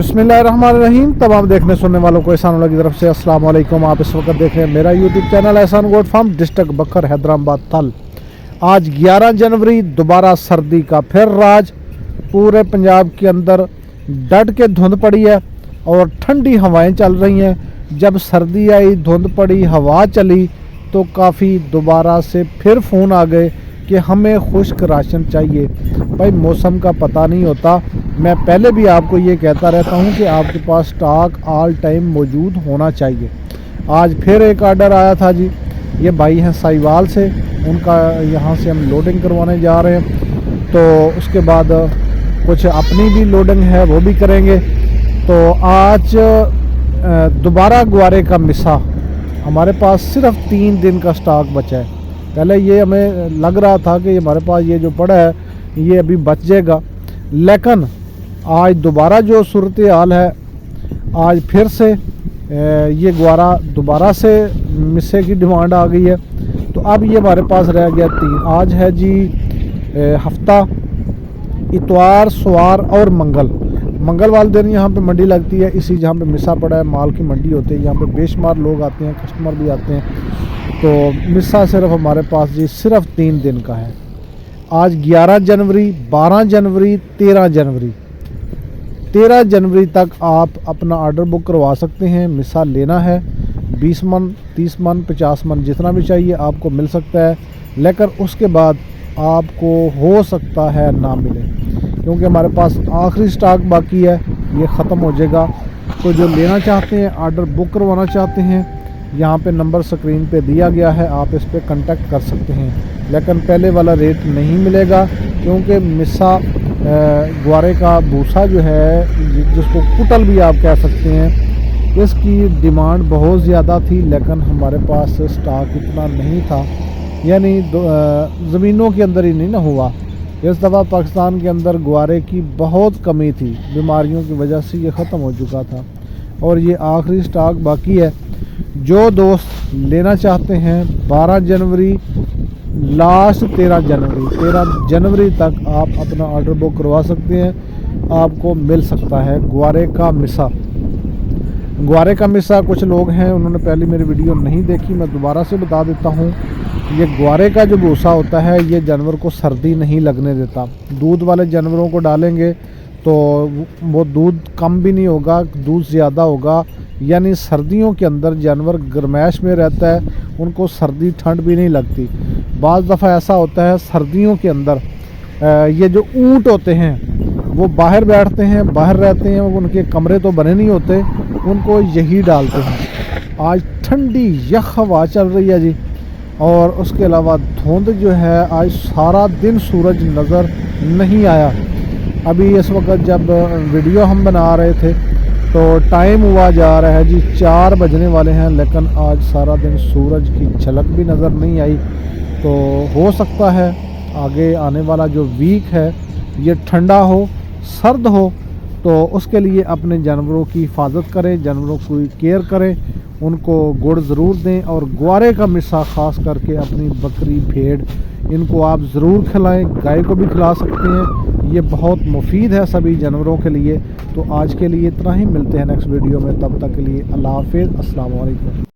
बिस्मिल्लाहिर्रहमानिर्रहीम। तमाम देखने सुनने वालों को एहसान की तरफ से अस्सलाम वालेकुम। आप इस वक्त देख रहे हैं मेरा यूट्यूब चैनल एहसान गोट फार्म, डिस्ट्रिक्ट बकर, हैदराबाद थल। आज 11 जनवरी, दोबारा सर्दी का फिर राज। पूरे पंजाब के अंदर डट के धुंध पड़ी है और ठंडी हवाएं चल रही हैं। जब सर्दी आई, धुंध पड़ी, हवा चली तो काफ़ी दोबारा से फिर फ़ोन आ गए कि हमें खुश्क राशन चाहिए। भाई मौसम का पता नहीं होता। मैं पहले भी आपको ये कहता रहता हूँ कि आपके पास स्टॉक ऑल टाइम मौजूद होना चाहिए। आज फिर एक ऑर्डर आया था जी। ये भाई हैं साहिवाल से, उनका यहाँ से हम लोडिंग करवाने जा रहे हैं। तो उसके बाद कुछ अपनी भी लोडिंग है, वो भी करेंगे। तो आज दोबारा ग्वारे का मिसा हमारे पास सिर्फ 3 दिन का स्टॉक बचा है। पहले ये हमें लग रहा था कि हमारे पास ये जो पड़ा है ये अभी बच जाएगा, लेकिन आज दोबारा जो सूरत हाल है, आज फिर से ये ग्वारा दोबारा से मिस्से की डिमांड आ गई है। तो अब ये हमारे पास रह गया 3। आज है जी हफ्ता, इतवार, सवार और मंगल वाले दिन यहाँ पे मंडी लगती है। इसी जहाँ पे मिस्सा पड़ा है, माल की मंडी होती है। यहाँ पे बेशुमार लोग आते हैं, कस्टमर भी आते हैं। तो मिस्सा सिर्फ हमारे पास जी सिर्फ 3 दिन का है। आज 11 जनवरी, 12 जनवरी, 13 जनवरी 13 जनवरी तक आप अपना ऑर्डर बुक करवा सकते हैं। मिसा लेना है 20 मन, 30 मन, 50 मन, जितना भी चाहिए आपको मिल सकता है। लेकिन उसके बाद आपको हो सकता है ना मिले, क्योंकि हमारे पास आखिरी स्टॉक बाकी है, ये ख़त्म हो जाएगा। तो जो लेना चाहते हैं, ऑर्डर बुक करवाना चाहते हैं, यहाँ पे नंबर स्क्रीन पे दिया गया है, आप इस पर कांटेक्ट कर सकते हैं। लेकिन पहले वाला रेट नहीं मिलेगा, क्योंकि मिस्सा ग्वारे का भूसा जो है, जिसको कुटल भी आप कह सकते हैं, इसकी डिमांड बहुत ज़्यादा थी। लेकिन हमारे पास स्टॉक इतना नहीं था, यानी ज़मीनों के अंदर ही नहीं ना हुआ। इस दफ़ा पाकिस्तान के अंदर ग्वारे की बहुत कमी थी, बीमारियों की वजह से ये ख़त्म हो चुका था और ये आखिरी स्टॉक बाकी है। जो दोस्त लेना चाहते हैं 12 जनवरी लास्ट 13 जनवरी तक आप अपना ऑर्डर बुक करवा सकते हैं। आपको मिल सकता है ग्वारे का मिसा। कुछ लोग हैं उन्होंने पहले मेरी वीडियो नहीं देखी, मैं दोबारा से बता देता हूँ। ये ग्वारे का जो भूसा होता है, ये जानवर को सर्दी नहीं लगने देता। दूध वाले जानवरों को डालेंगे तो वो दूध कम भी नहीं होगा, दूध ज़्यादा होगा। यानी सर्दियों के अंदर जानवर गर्मैश में रहता है, उनको सर्दी ठंड भी नहीं लगती। बाज़ दफ़ा ऐसा होता है सर्दियों के अंदर ये जो ऊँट होते हैं वो बाहर बैठते हैं, बाहर रहते हैं, उनके कमरे तो बने नहीं होते, उनको यही डालते हैं। आज ठंडी यख हवा चल रही है जी, और उसके अलावा धुंध जो है, आज सारा दिन सूरज नज़र नहीं आया। अभी इस वक्त जब वीडियो हम बना रहे थे तो टाइम हुआ जा रहा है जी 4 बजने वाले हैं, लेकिन आज सारा दिन सूरज की झलक भी नज़र नहीं आई। तो हो सकता है आगे आने वाला जो वीक है ये ठंडा हो, सर्द हो। तो उसके लिए अपने जानवरों की हिफाजत करें, जानवरों की केयर करें, उनको गुड़ ज़रूर दें। और ग्वारे का मिस्सा ख़ास करके अपनी बकरी, भेड़, इनको आप ज़रूर खिलाएं। गाय को भी खिला सकते हैं, ये बहुत मुफीद है सभी जानवरों के लिए। तो आज के लिए इतना ही, मिलते हैं नेक्स्ट वीडियो में। तब तक के लिए अल्लाह हाफ़िज़, अस्सलाम वालेकुम।